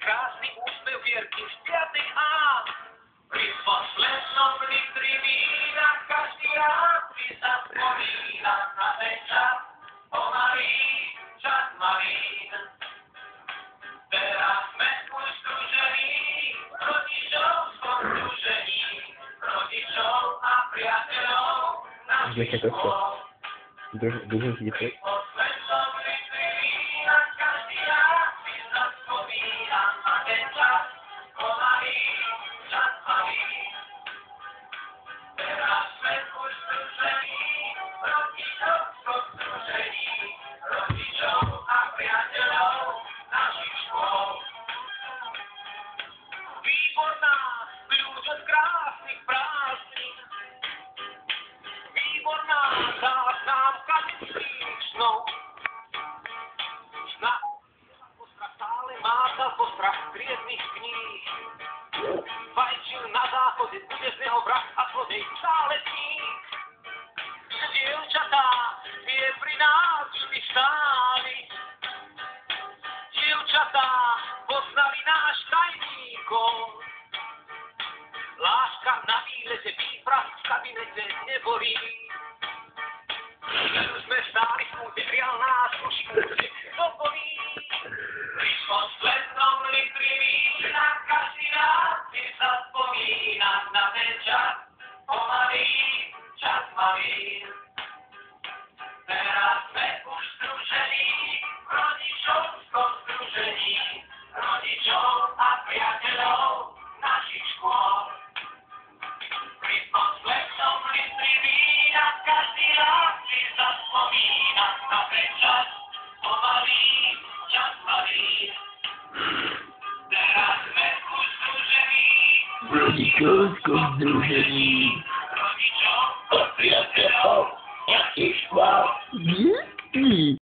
krásny úsmev Vierky v 5. A. Pri poslednom litri vína každý rád si sa spomína na ten čas, pomalý čas malín. Teraz sme už združení, rodičovskom združení, rodičov a priateľov našich škôl. Дуже діти. Výborná, kľúč od krásnych prázdnin. Výborná záznamka detských snov. Na postrach stále mátal postrach triednych kníh. Fajčil na záchode budezného vrah a zlodej stále sníh. Dievčatá, tie pri nás vždy stáli. Dievčatá poznali náš tajný kód. Láska na výlete, výprav v kabinete nebolí. Sme stáli v kúte, hrial nás už kúte, to bolí. Pri poslednom litri vína každý rád si sa spomína na ten čas, pomalý čas malý. Teraz sme už združení v rodičovskom združení, rodičov a priateľov našich škôl. Pri poslednom litri vína každý rád si sa spomína na ten čas, pomalý čas malý. Teraz sme už združení v Rodičovskom združení. rodičov a priateľov našich škôl. Děti.